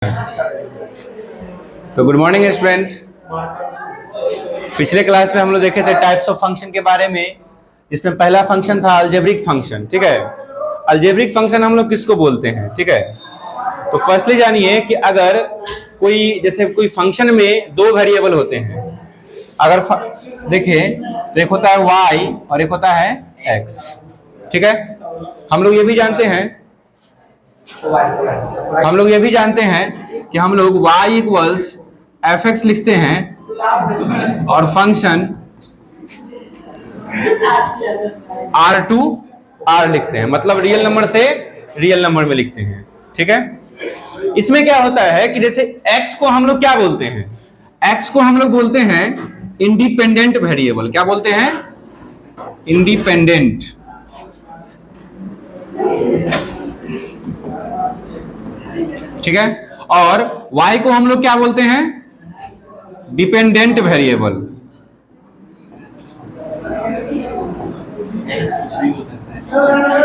तो good morning student. पिछले class में हम लोग देखे थे टाइप्स ऑफ फंक्शन के बारे में। इसमें पहला फंक्शन था अलजेब्रिक फंक्शन। ठीक है, अलजेब्रिक फंक्शन हम लोग किसको बोलते हैं? ठीक है, तो फर्स्टली जानिए कि अगर कोई जैसे कोई फंक्शन में दो वेरिएबल होते हैं, अगर देखें तो एक होता है y और एक होता है x। ठीक है, हम लोग ये भी जानते हैं कि हम लोग y इक्वल्स एफ एक्स लिखते हैं और फंक्शन आर टू आर लिखते हैं, मतलब रियल नंबर से रियल नंबर में लिखते हैं। ठीक है, इसमें क्या होता है कि जैसे x को हम लोग क्या बोलते हैं? x को हम लोग बोलते हैं इंडिपेंडेंट वेरिएबल। क्या बोलते हैं? इंडिपेंडेंट। ठीक है, और y को हम लोग क्या बोलते हैं? Dependent variable.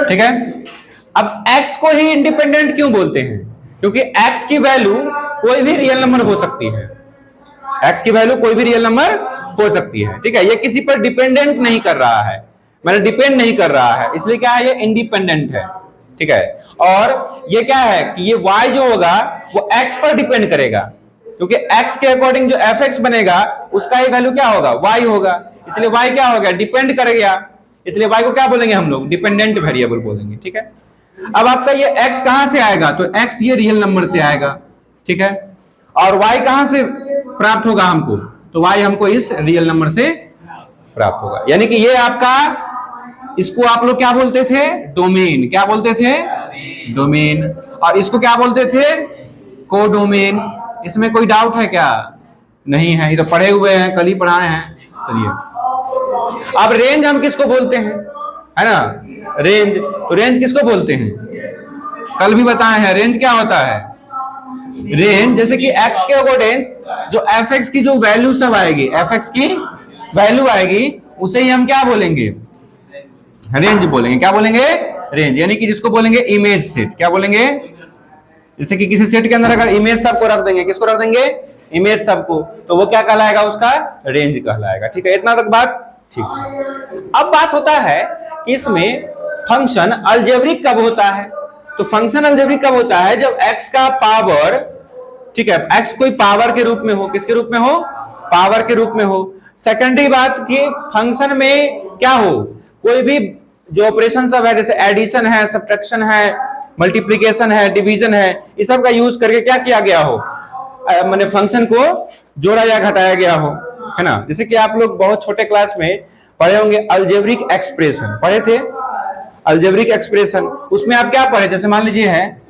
ठीक है, अब x को ही इंडिपेंडेंट क्यों बोलते हैं? क्योंकि x की वैल्यू कोई भी रियल नंबर हो सकती है। x की वैल्यू कोई भी रियल नंबर हो सकती है। ठीक है, ये किसी पर डिपेंडेंट नहीं कर रहा है, मैंने डिपेंड नहीं कर रहा है, इसलिए क्या है? ये इंडिपेंडेंट है। ठीक है, और ये क्या है कि ये y जो होगा वो x पर डिपेंड करेगा, क्योंकि x के अकॉर्डिंग जो एफ एक्स बनेगा उसका ही वैल्यू क्या होगा? y होगा, इसलिए y क्या हो गया? डिपेंड कर गया, इसलिए y को क्या बोलेंगे हम लोग? डिपेंडेंट वेरिएबल बोलेंगे। ठीक है, अब आपका ये x कहां से आएगा? तो x ये रियल नंबर से आएगा। ठीक है, और y कहां से प्राप्त होगा हमको? तो y हमको इस रियल नंबर से प्राप्त होगा। यानी कि ये आपका, इसको आप लोग क्या बोलते थे? डोमेन। क्या बोलते थे? डोमेन। और इसको क्या बोलते थे? कोडोमेन। इसमें कोई डाउट है क्या? नहीं है, ये तो पढ़े हुए हैं, कल ही पढ़ाए हैं। चलिए, अब रेंज हम किसको बोलते हैं? है ना, रेंज। तो रेंज किसको बोलते हैं? कल भी बताए हैं, रेंज क्या होता है? रेंज जैसे कि x के अकॉर्डिंग जो एफ एक्स की जो वैल्यू सब आएगी, एफ एक्स की वैल्यू आएगी, उसे ही हम क्या बोलेंगे? रेंज बोलेंगे। क्या बोलेंगे? रेंज। यानी कि जिसको बोलेंगे इमेज सेट। क्या बोलेंगे? जैसे कि किसी सेट के अंदर अगर इमेज सब को रख देंगे, किसको रख देंगे? इमेज सब को, तो वो क्या कहलाएगा? उसका रेंज कहलाएगा। ठीक है, इतना तक बात ठीक है। अब बात होता है कि इसमें फंक्शन अलजेब्रिक कब होता है? तो फंक्शन अलजेब्रिक कब होता है? जब x का पावर, ठीक है, x कोई पावर के रूप में हो। किसके रूप में हो? पावर के रूप में हो। सेकेंडरी बात कि फंक्शन में क्या हो? कोई भी जो ऑपरेशन सब है, जैसे एडिशन है, सब्ट्रैक्शन है, मल्टीप्लिकेशन है, डिवीजन है, इस सब का यूज करके क्या किया गया हो? माने फंक्शन को जोड़ा या घटाया गया हो, है ना। जैसे कि आप लोग बहुत छोटे क्लास में पढ़े होंगे अलजेब्रिक एक्सप्रेशन, पढ़े थे अलजेब्रिक एक्सप्रेशन। उसमें आप क्या पढ़े? जैसे मान लीजिए है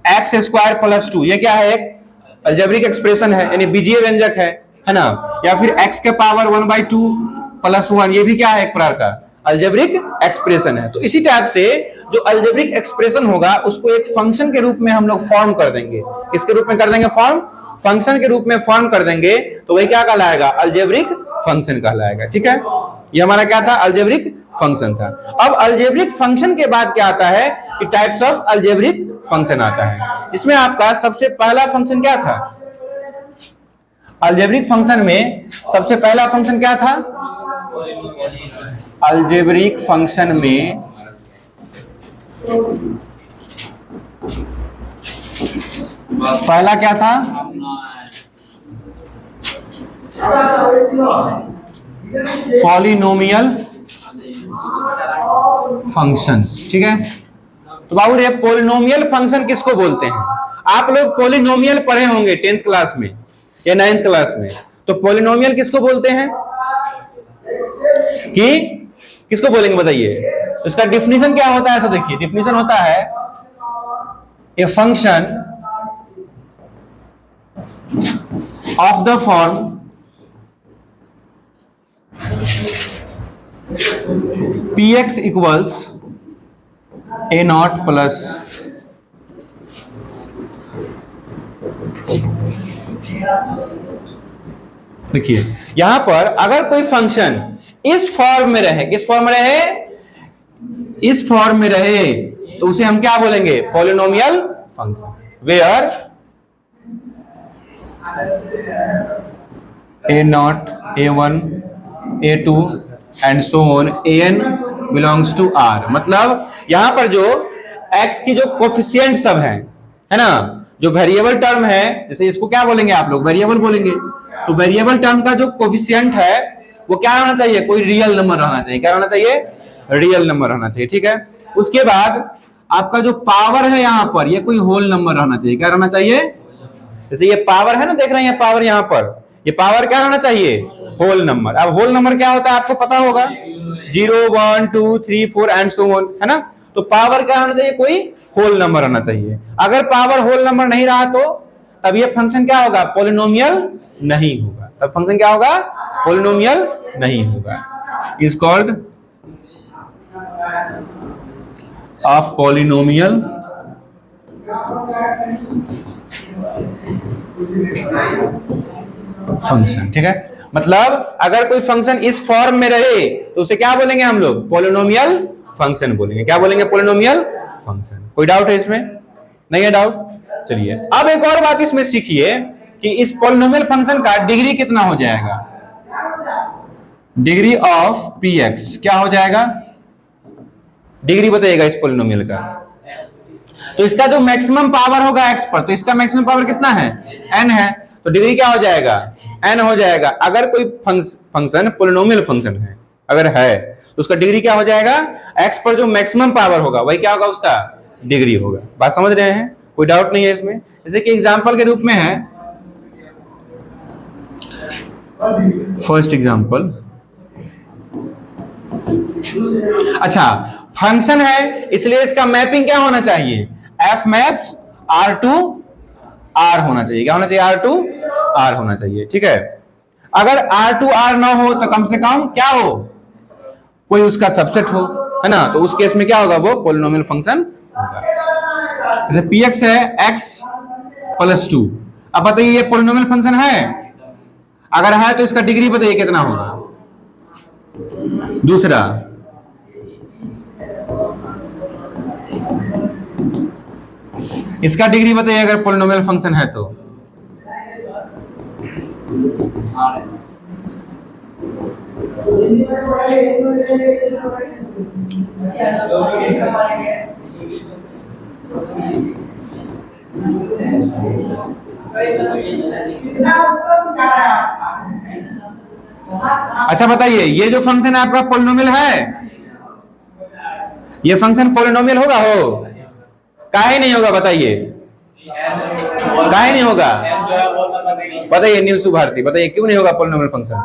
एक्स स्क्वायर प्लस 2, ये क्या है? एक अलजेब्रिक एक्सप्रेशन है, यानी बीजीय व्यंजक है ना। या फिर x के पावर 1/2 प्लस 1, ये भी क्या है? एक प्रकार का अलजेब्रिक एक्सप्रेशन है। तो इसी टाइप से जो अलजेब्रिक एक्सप्रेशन होगा उसको एक फंक्शन के रूप में हम लोग फॉर्म कर देंगे। किसके रूप में कर देंगे? फॉर्म, फंक्शन के रूप में फॉर्म कर देंगे, तो वही क्या कहलाएगा? अलजेब्रिक फंक्शन कहलाएगा। ठीक है, ये हमारा क्या था? अलजेब्रिक फंक्शन था। अब अलजेब्रिक फंक्शन के बाद क्या आता है कि टाइप्स ऑफ अलजेब्रिक फंक्शन आता है। इसमें आपका सबसे पहला फंक्शन क्या था? अलजेब्रिक फंक्शन में सबसे पहला फंक्शन क्या था? अलजेब्रिक फंक्शन में पहला क्या था? Polynomial functions. ठीक है, तो बाबू रे पॉलिनोमियल फंक्शन किसको बोलते हैं? आप लोग पॉलिनोमियल पढ़े होंगे 10th क्लास में या 9th क्लास में। तो पॉलिनोमियल किसको बोलते हैं? कि किसको बोलेंगे बताइए? इसका डिफिनीशन क्या होता है? सो देखिए, डिफिनीशन होता है a function of the form px equals a not plus देखिए यहां पर अगर कोई फंक्शन इस फॉर्म में रहे, किस फॉर्म में रहे? इस फॉर्म में रहे, तो उसे हम क्या बोलेंगे? Polynomial function. Where A0, A1, A2 and so on, An belongs to R। मतलब यहां पर जो x की जो कोफिशिएंट सब है ना, जो वेरिएबल टर्म है, जैसे इसको क्या बोलेंगे आप लोग, वेरिएबल बोलेंगे। तो वेरिएबल टर्म का जो कोफिशिएंट है वो क्या होना चाहिए, कोई रियल नंबर रहना चाहिए। क्या होना चाहिए, रियल नंबर रहना चाहिए, ठीक है। उसके बाद आपका जो पावर है यहां पर, ये कोई होल नंबर रहना चाहिए। क्या रहना चाहिए, जैसे ये पावर है ना, देख रहे हैं पावर यहां पर, ये पावर क्या होना चाहिए, होल नंबर। अब होल नंबर क्या होता है आपको पता होगा, 0, 1, 2, 3, 4 एंड सो ऑन, है ना। तो पावर क्या होना चाहिए, कोई होल नंबर होना चाहिए। अगर पावर होल नंबर नहीं रहा तो तब ये फंक्शन क्या होगा, पॉलिनोमियल नहीं होगा। तब फंक्शन क्या होगा, पॉलिनोमियल नहीं होगा। Is called a polynomial function, ठीक है। मतलब अगर कोई फंक्शन इस फॉर्म में रहे तो उसे क्या बोलेंगे हम लोग, पॉलिनोमियल फंक्शन बोलेंगे। क्या बोलेंगे, पॉलिनोमियल फंक्शन। कोई डाउट है इसमें, नहीं है डाउट। चलिए अब एक और बात इसमें सीखिए कि इस पॉलिनोमियल फंक्शन का डिग्री कितना हो जाएगा। डिग्री ऑफ px क्या हो जाएगा, डिग्री बताइएगा इस पॉलिनोमियल का। तो इसका जो मैक्सिमम पावर होगा x पर, तो इसका मैक्सिमम पावर कितना है, n है। तो डिग्री क्या हो जाएगा, n हो जाएगा। अगर कोई फंक्शन पॉलिनोमियल फंक्शन है, अगर है तो उसका डिग्री क्या हो जाएगा, x पर जो मैक्सिमम पावर होगा वही क्या होगा, उसका डिग्री होगा। बात समझ रहे हैं, कोई डाउट नहीं है इसमें। जैसे कि एग्जांपल के रूप में है, फर्स्ट एग्जांपल, अच्छा फंक्शन है इसलिए इसका मैपिंग क्या होना चाहिए, f maps R to R होना चाहिए। क्या होना चाहिए, R to R होना चाहिए, ठीक है। अगर R to R ना हो तो कम से कम क्या हो, कोई उसका सबसेट हो, है ना। तो उस केस में क्या होगा, वो पॉलिनोमियल फंक्शन होगा। जैसे px है x + 2। अब बताइए ये पॉलिनोमियल फंक्शन है, अगर है तो इसका डिग्री बताइए कितना होगा। दूसरा इसका डिग्री बताइए अगर पॉलिनोमियल फंक्शन है तो। अच्छा बताइए ये जो फंक्शन है आपका पॉलिनोमियल है, ये फंक्शन पॉलिनोमियल होगा, हो काहे नहीं होगा बताइए, काहे नहीं होगा बताइए, न्यूज़ भारती बताइए क्यों नहीं होगा पॉलिनोमियल फंक्शन।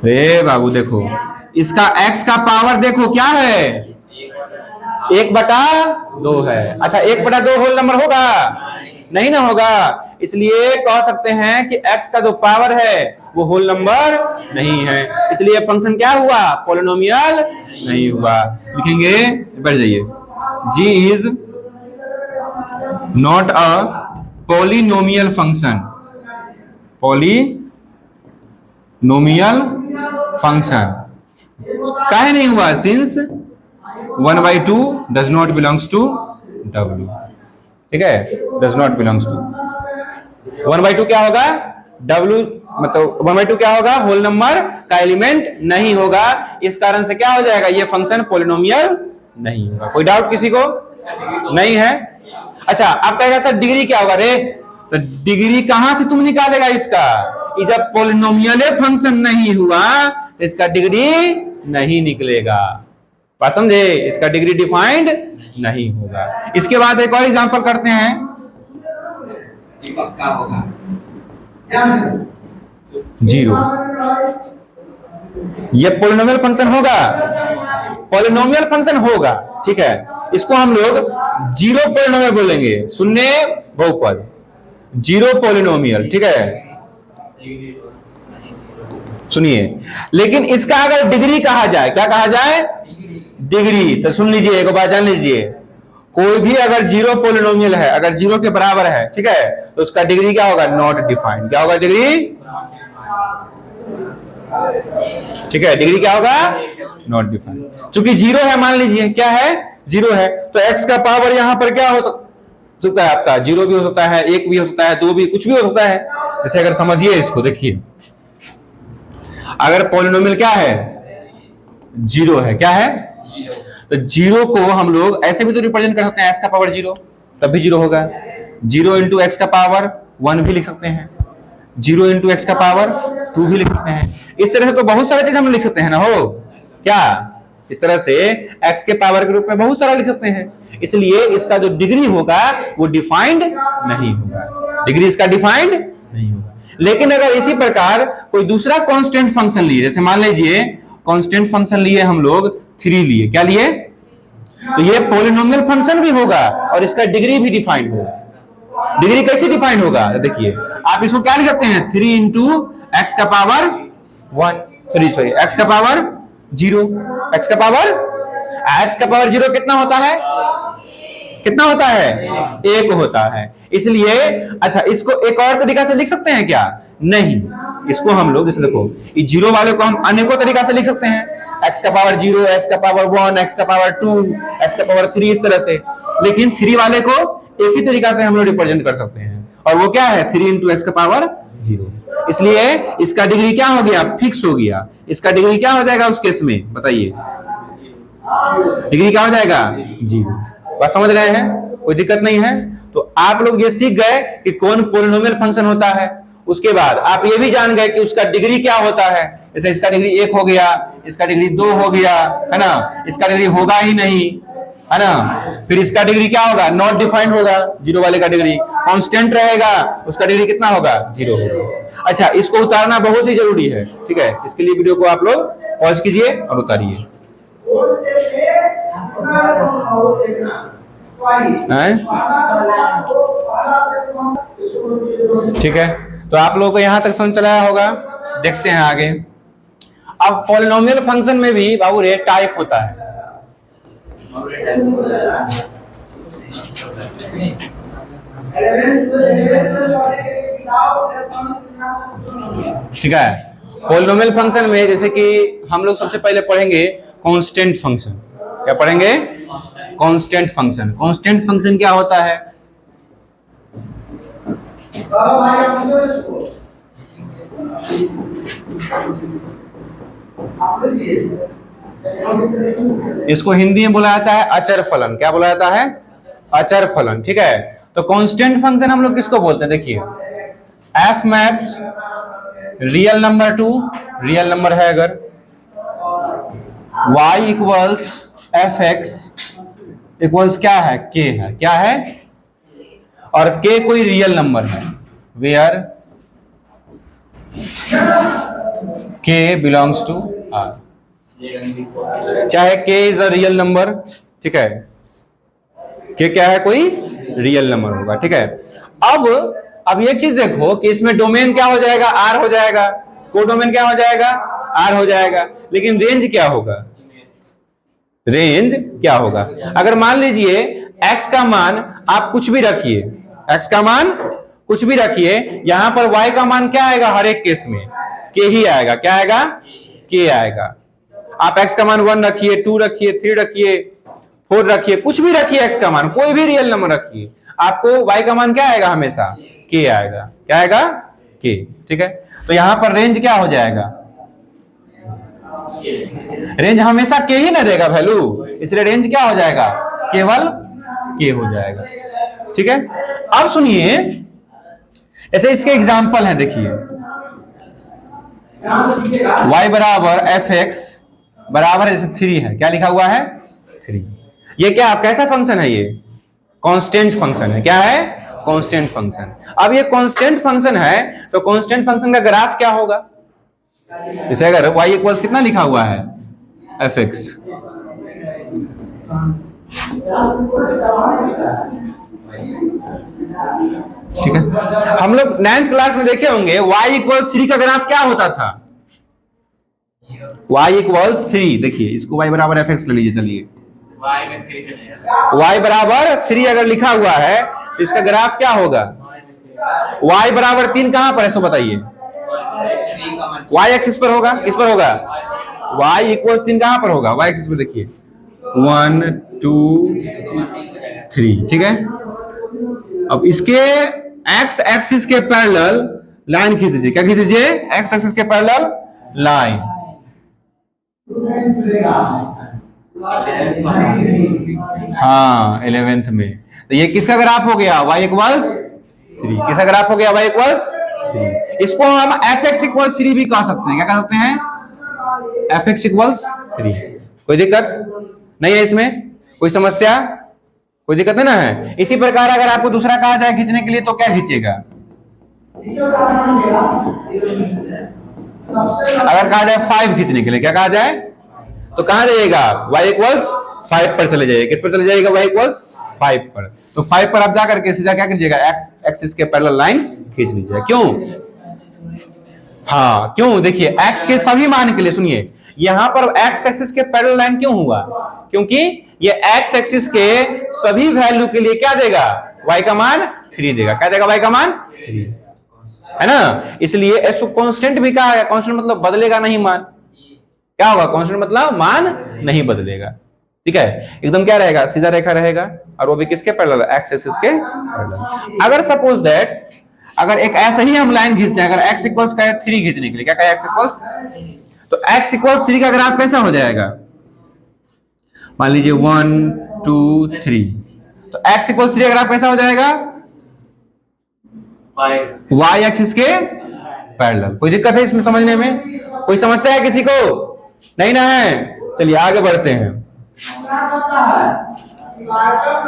रे बाबू देखो इसका x का पावर देखो क्या है, 1/2 है। अच्छा 1/2 होल नंबर होगा, नहीं ना होगा। इसलिए कह सकते हैं कि x का जो पावर है वो होल नंबर नहीं है, इसलिए फंक्शन क्या हुआ, पॉलिनोमियल नहीं हुआ। लिखेंगे, बढ़ जाइए, g is not a polynomial function. Polynomial function काहे नहीं हुआ, since 1/2 does not belongs to w, ठीक है, डज नॉट बिलोंग्स टू 1/2 क्या होगा, w मतलब 1/2 क्या होगा, होल नंबर का एलिमेंट नहीं होगा। इस कारण से क्या हो जाएगा, ये फंक्शन पॉलिनोमियल नहीं होगा। कोई डाउट किसी को नहीं है। अच्छा आप कहेगा सर डिग्री क्या होगा रे, तो डिग्री कहां से तुम निकालेगा इसका, जब पॉलिनोमियल फंक्शन नहीं हुआ तो इसका डिग्री नहीं निकलेगा। बात समझे, इसका डिग्री डिफाइंड नहीं होगा। इसके बाद एक और एग्जांपल करते हैं, पक्का होगा 0। ये पॉलिनोमियल फंक्शन होगा, पॉलिनोमियल फंक्शन होगा, ठीक है। इसको हम लोग 0 पॉलिनोमियल बोलेंगे, शून्य बहुपद, 0 पॉलिनोमियल, ठीक है। सुनिए, लेकिन इसका अगर डिग्री कहा जाए, क्या कहा जाए, डिग्री, तो सुन लीजिए एक बात जान लीजिए, कोई भी अगर 0 पॉलिनोमियल है, अगर 0 के बराबर है, ठीक है, तो उसका डिग्री क्या होगा, नॉट डिफाइंड। क्या होगा डिग्री, ठीक है, डिग्री क्या होगा, नॉट डिफाइंड। चूंकि 0 है, मान लीजिए क्या है, 0 है, तो x का पावर यहां पर क्या हो सकता, सकता है आपका, 0 भी हो सकता है, 1 भी हो सकता है, 2 भी, कुछ भी हो सकता है। जैसे अगर समझिए इसको, देखिए अगर पॉलिनोमियल क्या है, 0 है, क्या है, तो 0 को हम लोग ऐसे भी तो रिप्रेजेंट कर सकते हैं, x का पावर 0, तब भी 0 होगा। 0 इंटू एक्स का पावर 1 भी लिख सकते हैं, 0 इंटू एक्स का पावर 2 भी लिख सकते हैं। इस तरह से तो बहुत सारे चीज हम लिख सकते हैं ना, हो क्या, इस तरह से x के पावर के रूप में बहुत सारा लिख सकते हैं। इसलिए इसका जो डिग्री होगा वो डिफाइंड नहीं होगा, डिग्री इसका डिफाइंड नहीं होगा। लेकिन अगर इसी प्रकार कोई दूसरा कांस्टेंट फंक्शन लिए, जैसे मान लीजिए कांस्टेंट फंक्शन लिए हम लोग 3 लिए, क्या लिए, तो ये पॉलिनोमियल फंक्शन भी होगा और इसका डिग्री भी डिफाइंड होगा। डिग्री कैसे डिफाइंड होगा, देखिए आप इसको क्या लिख सकते हैं, 3 इंटू एक्स का पावर 1, सॉरी एक्स का पावर 0, एक्स का पावर 0 कितना होता है, कितना होता है, 1 होता है। इसलिए अच्छा, इसको एक और तरीका से लिख सकते हैं क्या, नहीं, इसको हम लोग जैसे देखो, ये 0 वाले को हम अनेकों तरीका से लिख सकते हैं, x का पावर 0, x का पावर 1, x का पावर 2, x का पावर 3, इस तरह से। लेकिन 3 वाले को एक ही तरीका से हम लोग रिप्रेजेंट कर सकते हैं, और वो क्या है, 3 इंटू एक्स का पावर 0। इसलिए इसका डिग्री क्या हो गया, फिक्स हो गया। इसका डिग्री क्या हो जाएगा उस केस में, बताइए, डिग्री क्या हो जाएगा, 0। बात समझ रहे हैं, कोई दिक्कत नहीं है। तो आप लोग ये सीख गए कि कौन पॉलिनोमियल फंक्शन होता है। उसके बाद आप ये भी जान गए कि उसका डिग्री क्या होता है। जैसे इसका डिग्री 1 हो गया, इसका डिग्री 2 हो गया, है ना, इसका डिग्री होगा ही नहीं, है ना। फिर इसका डिग्री क्या होगा, नॉट डिफाइंड होगा, 0 वाले का डिग्री कांस्टेंट रहेगा, उसका डिग्री कितना होगा, 0 होगा। अच्छा, इसको उतारना बहुत ही जरूरी है, ठीक है। इसके लिए वीडियो को आप लोग पॉज कीजिए और उतारिए। ठीक है, तो आप लोगों को यहां तक समझ चला होगा। देखते हैं आगे। अब पॉलिनोमियल फंक्शन में भी बाबू रे टाइप होता है। ठीक है, पॉलिनोमियल फंक्शन में जैसे कि हम लोग सबसे पहले पढ़ेंगे कांस्टेंट फंक्शन। क्या पढ़ेंगे, कांस्टेंट फंक्शन। कांस्टेंट फंक्शन क्या होता है, इसको हिंदी में बोला जाता है अचर फलन। क्या बोला जाता है, अचर फलन। ठीक है, तो कांस्टेंट फंक्शन हम लोग किसको बोलते हैं, देखिए F maps real number to real number है अगर y equals F X equals क्या है, k है, क्या है, और k कोई रियल नंबर है, where k belongs to r, चाहे k is a real number. ठीक है, k क्या है, कोई रियल नंबर होगा। ठीक है, अब ये चीज देखो कि इसमें डोमेन क्या हो जाएगा, r हो जाएगा, कोडोमेन क्या हो जाएगा, r हो जाएगा। लेकिन रेंज क्या होगा, रेंज क्या होगा, अगर मान लीजिए x का मान आप कुछ भी रखिए, x का मान कुछ भी रखिए, यहां पर y का मान क्या आएगा, हर एक केस में k ही आएगा। क्या आएगा, k आएगा। आप x का मान 1 रखिए, 2 रखिए, 3 रखिए, 4 रखिए, कुछ भी रखिए, x का मान कोई भी रियल नंबर रखिए, आपको y का मान क्या आएगा, हमेशा k आएगा। क्या आएगा, k। ठीक है, तो यहां पर रेंज क्या हो जाएगा, रेंज हमेशा k ही ना देगा वैल्यू, इसलिए रेंज क्या हो जाएगा, केवल k हो जाएगा। ठीक है, अब सुनिए, ऐसे इसके एग्जांपल हैं, देखिए y बराबर एफ एक्स बराबर जैसे 3 है, क्या लिखा हुआ है, 3। ये क्या कैसा फंक्शन है, ये कांस्टेंट फंक्शन है। क्या है, कांस्टेंट फंक्शन। अब ये कांस्टेंट फंक्शन है, तो कांस्टेंट फंक्शन का ग्राफ क्या होगा, जैसे अगर y इक्वल्स कितना लिखा हुआ है, एफ एक्स, ठीक है, हम लोग 9th क्लास में देखे होंगे y इक्वल्स 3 का ग्राफ क्या होता था, y इक्वल्स 3। देखिए इसको y बराबर एफ एक्स ले लीजिए, चलिए y बराबर 3 अगर लिखा हुआ है तो इसका ग्राफ क्या होगा, y बराबर 3 कहां पर है, सो बताइए, y एक्सिस पर होगा, किस पर होगा, y इक्वल्स 3 कहां पर होगा, y एक्सिस पर। देखिए 1 2 3, ठीक है, अब इसके एक्स एक्सिस के पैरेलल लाइन खींच दीजिए। क्या खींच दीजिए? एक्स एक्सिस के पैरेलल लाइन। हाँ 11th में। तो ये किसका ग्राफ हो गया? y equals 3। किसका ग्राफ हो गया? y equals 3। इसको हम fx इक्वल्स 3 भी कह सकते हैं। क्या कह सकते हैं? fx equals 3। कोई दिक्कत नहीं है इसमें? कोई समस्या? कोई दिक्कत ना है? इसी प्रकार अगर आपको दूसरा कहा जाए खींचने के लिए तो क्या खींचेगा? अगर कहा जाए 5 खींचने के लिए, क्या कहा जाए तो कहां जाइएगा? y इक्वल्स 5 पर चले जाइए। किस पर चले जाइएगा? y इक्वल्स 5 पर। तो 5 पर आप जाकर के सीधा क्या कीजिएगा? x एक्सिस के पैरेलल लाइन खींच लीजिए। क्यों? हाँ क्यों? देखिए x के सभी मान के लिए, सुनिए यहां पर x एक्सिस के पैरेलल लाइन क्यों हुआ? क्योंकि ये x एक्सिस के सभी वैल्यू के लिए क्या देगा? y का मान 3 देगा। क्या देगा? y का मान 3 है ना। इसलिए इसको कांस्टेंट भी कहा है। कांस्टेंट मतलब बदलेगा नहीं मान। क्या होगा? कांस्टेंट मतलब मान नहीं बदलेगा। ठीक है, एकदम क्या रहेगा? सीधा रेखा रहेगा। और वो भी किसके पैरेलल? एक्स एक्सिस के पैरेलल। अगर सपोज दैट अगर एक ऐसा ही हम लाइन खींचते हैं, अगर x इक्वल्स का 3 खींचने के लिए, क्या कहे? x इक्वल्स, तो x इक्वल्स 3 का ग्राफ कैसा हो जाएगा? मान लीजिए 1 2 3, तो x इक्वल्स 3 का ग्राफ कैसा हो जाएगा? y एक्सिस के पैरेलल। कोई दिक्कत है इसमें समझने में? कोई समस्या है किसी को? नहीं ना है? चलिए आगे बढ़ते हैं।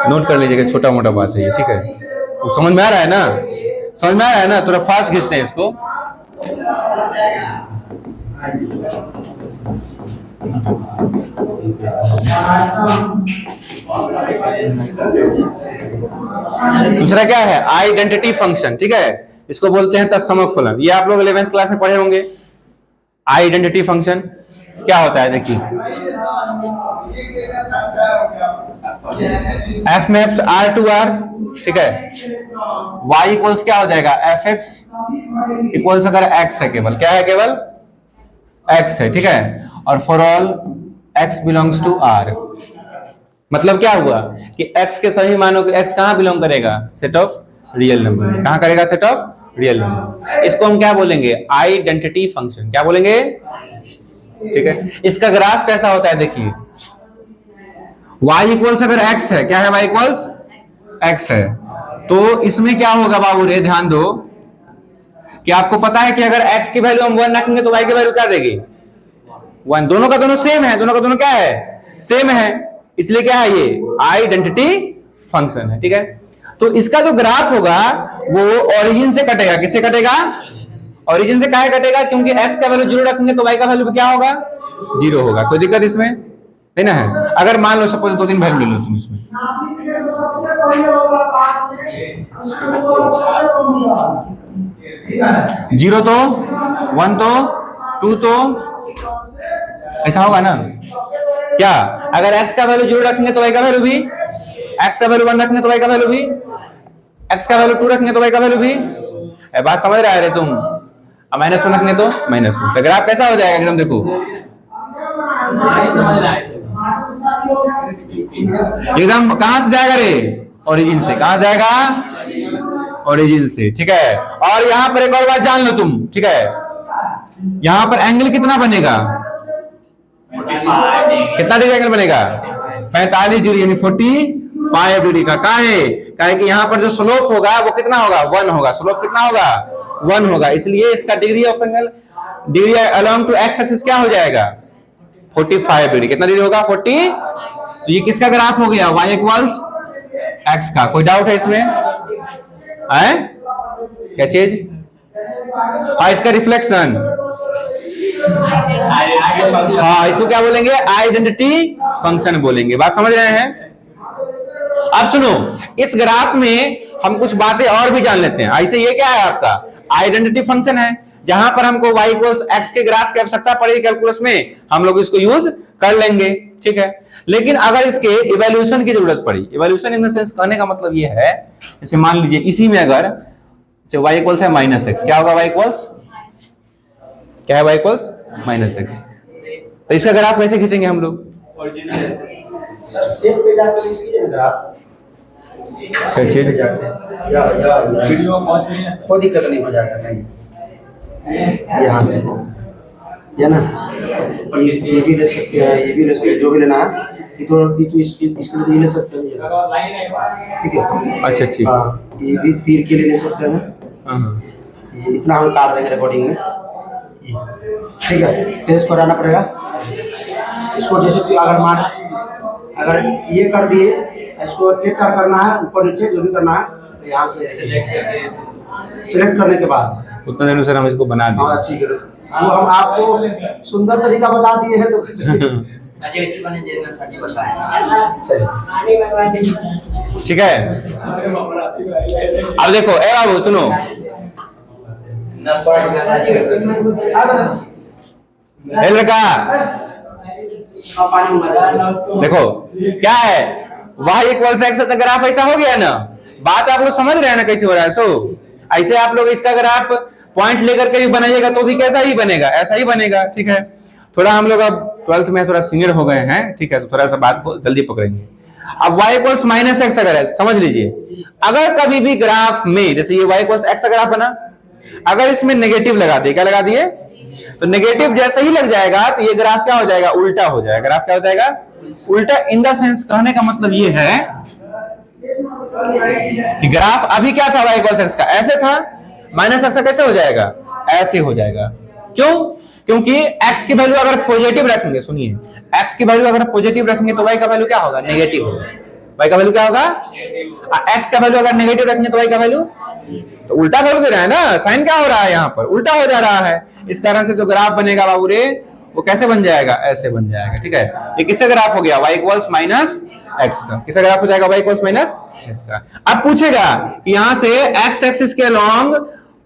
नोट कर लीजिएगा, छोटा मोटा बात है ये। ठीक है, तो समझ में आ रहा है ना? समझ में आ रहा है ना? थोड़ा फास्ट खींचते हैं इसको। दूसरा क्या है? Identity function. ठीक है, इसको बोलते हैं तत्समक फलन। ये आप लोग 11th क्लास में पढ़े होंगे। आइडेंटिटी फंक्शन क्या होता है? देखिए F maps R to R. ठीक है, y इक्वल्स क्या हो जाएगा? एफ एक्स इक्वल्स अगर x है, केवल क्या है? केवल x है। ठीक है, और for all x belongs to r। मतलब क्या हुआ कि x के सभी मानों के x कहां बिलोंग करेगा? Set of real number. कहां करेगा? Set of real number. इसको हम क्या बोलेंगे? Identity function. क्या बोलेंगे? ठीक है, इसका ग्राफ कैसा होता है? देखिए y इक्वल्स अगर x है, क्या है? y इक्वल्स x है, तो इसमें क्या होगा बाबू रे? ध्यान दो कि आपको पता है कि अगर x की वैल्यू हम 1 रखेंगे तो y की वैल्यू क्या देगी? 1। दोनों का दोनों सेम है। दोनों का दोनों क्या है? सेम है। इसलिए क्या है? ये आइडेंटिटी फंक्शन है। ठीक है, तो इसका जो ग्राफ होगा वो ओरिजिन से कटेगा। किससे कटेगा? ओरिजिन से काहे कटेगा? क्योंकि x का वैल्यू 0 रखेंगे तो y का वैल्यू क्या होगा? 0 होगा। कोई दिक्कत इसमें है ना? है अगर मान लो सपोज 2-3 वैल्यू ले लो तुम इसमें, जीरो तो, 1 तो, 2 तो, ऐसा होगा ना? क्या अगर x का वैल्यू 0 रखेंगे तो y का वैल्यू भी, x का वैल्यू 1 रखेंगे तो y का वैल्यू भी, x का वैल्यू 2 रखेंगे तो y का वैल्यू भी। बात समझ रहा है तुम? अब -1 रखेंगे तो -1। तो ग्राफ कैसा हो जाएगा? एकदम देखो एकदम कहां से जाएगा रे? ओरिजिन से। कहां जाएगा? ओरिजिन से। ठीक है, और यहां पर एक और बात जान लो तुम। ठीक है, यहां पर एंगल कितना बनेगा? कितना डिग्री एंगल बनेगा? 45 डिग्री, यानी 45 डिग्री का। काहे कि यहां पर जो स्लोप होगा वो कितना होगा? 1 होगा। स्लोप कितना होगा? 1 होगा। इसलिए इसका degree of angle, degree along to X axis क्या हो जाएगा? 45 डिग्री। कितना डिग्री होगा? 40। तो ये किसका ग्राफ हो गया? y इक्वल्स x का। कोई डाउट है इसमें? है क्या चीज? हाँ, इसका रिफ्लेक्शन। हाँ, इसको क्या बोलेंगे? आइडेंटिटी फंक्शन बोलेंगे। बात समझ रहे हैं? अब सुनो, इस ग्राफ में हम कुछ बातें और भी जान लेते हैं। ऐसे ये क्या है? आपका आइडेंटिटी फंक्शन है, जहां पर हमको y इक्वल्स x के ग्राफ की आवश्यकता पड़ेगी कैलकुलस में, हम लोग इसको यूज कर लेंगे। ठीक है, लेकिन अगर इसके इवैल्यूएशन की जरूरत पड़ी, इवैल्यूएशन इन द सेंस कहने का मतलब ये है, जैसे मान लीजिए इसी में अगर y इक्वल्स है -x, क्या होगा? y इक्वल्स क्या है? y equals -x। तो इसका ग्राफ कैसे खींचेंगे हम लोग? सर सेम पे जाके यूज कीजिए ग्राफ। क्या चीज? कोई दिक्कत नहीं, हो जाएगा, नहीं यहाँ से ये ना, ये भी ले सकते हैं, ये भी ले सकते हैं, जो भी लेना है ये तो इसके लिए तो ये ले सकते हैं, ठीक है। अच्छा ठीक। हाँ, ये भी तीर के लिए ले सकते हैं। हाँ, ये इतना हम काट देंगे रिकॉर्डिंग में, ठीक है। फिर इसको हटाना पड़ेगा, इसको जैसे कि अगर ये कर दिए, इसको टेक्टर करना है, ऊपर नीचे जो भी करना है, तो यहाँ से सिलेक्ट करने के बाद उतना देर सर हम इसको बना दें। हाँ ठीक है, वो हम आपको सुंदर तरीका बता दिए हैं तो ठीक है। अब देखो ए बाबू सुनो, ए लड़का देखो क्या है, y इक्वल एक्स ग्राफ ऐसा हो गया ना, बात आप लोग समझ रहे हैं ना कैसे हो रहा है। सो ऐसे आप लोग इसका अगर आप पॉइंट लेकर के भी बनाइएगा तो भी कैसा ही बनेगा, ऐसा ही बनेगा, ठीक है। थोड़ा हम लोग अब 12th में थोड़ा सीनियर हो गए हैं, ठीक है, तो थोड़ा सा बात को जल्दी पकड़ेंगे। अब y इक्वल्स माइनस एक्स अगर है, समझ लीजिए, अगर कभी भी ग्राफ में जैसे ये y इक्वल्स एक्स ग्राफ बना, अगर इसमें नेगेटिव लगा दिए, क्या लगा दिए, तो नेगेटिव जैसे ही लग जाएगा तो ये ग्राफ क्या हो जाएगा, उल्टा हो जाएगा। ग्राफ क्या हो जाएगा, उल्टा। इन द सेंस कहने का मतलब ये है कि ग्राफ अभी क्या था y इक्वल्स एक्स का, ऐसे था, माइनस एक्स कैसे हो जाएगा, ऐसे हो जाएगा। क्यों? क्योंकि x की वैल्यू अगर पॉजिटिव रखेंगे, सुनिए, x की वैल्यू अगर पॉजिटिव रखेंगे तो y का वैल्यू क्या होगा, नेगेटिव होगा। y का वैल्यू क्या होगा, x का वैल्यू अगर नेगेटिव रखेंगे तो y का वैल्यू, तो उल्टा वैल्यू दे रहा है ना, साइन क्या हो रहा है यहाँ पर, उल्टा हो जा रहा है। इस कारण से जो ग्राफ बनेगा बाबू रे, वो कैसे बन जाएगा, ऐसे बन जाएगा, ठीक है। ये किसका ग्राफ हो गया, y इक्वल्स माइनस एक्स का। किसका ग्राफ हो जाएगा, y इक्वल्स माइनस एक्स का। अब पूछेगा कि यहाँ से x एक्सिस के अलोंग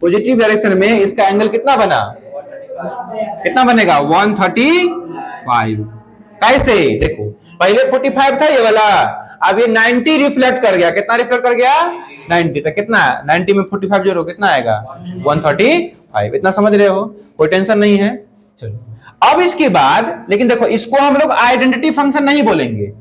पॉजिटिव डायरेक्शन में इसका एंगल कितना बना, कितना बनेगा, 135। कैसे, देखो पहले 45 था ये वाला, अब ये 90 रिफ्लेक्ट कर गया। कितना रिफ्लेक्ट कर गया, 90। तो कितना, 90 में 45 जोड़ो कितना आएगा, 135। इतना समझ रहे हो, कोई टेंशन नहीं है। चलो अब इसके बाद, लेकिन देखो इसको हम लोग आइडेंटिटी फंक्शन नहीं बोलेंगे,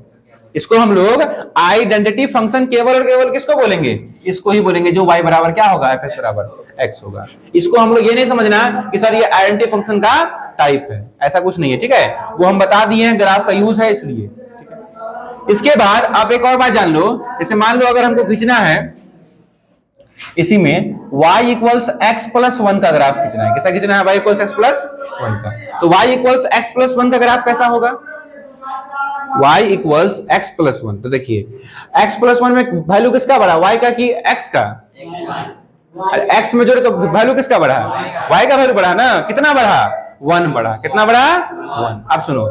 इसको हम लोग आइडेंटिटी फंक्शन केवल और केवल किसको बोलेंगे, इसको ही बोलेंगे, जो y बराबर क्या होगा, f बराबर x होगा। इसको हम लोग ये नहीं समझना कि सर ये आइडेंटिटी फंक्शन का टाइप है, ऐसा कुछ नहीं है, ठीक है। वो हम बता दिए हैं, ग्राफ का यूज है इसलिए, ठीक है। इसके बाद आप एक और बात जान लो, जैसे मान लो अगर हमको खींचना है इसी में y इक्वल्स एक्स प्लस 1 का ग्राफ खींचना है। कैसा खींचना है, y इक्वल्स एक्स प्लस 1 का। तो y इक्वल्स एक्स प्लस 1 का ग्राफ कैसा होगा, y इक्वल्स एक्स प्लस 1। तो देखिए x प्लस 1 में वैल्यू किसका बढ़ा, y का कि x का, x में जोड़े तो वैल्यू किसका बढ़ा, y का वैल्यू बढ़ा ना, कितना बढ़ा, 1 बढ़ा। कितना बढ़ा, 1। अब सुनो,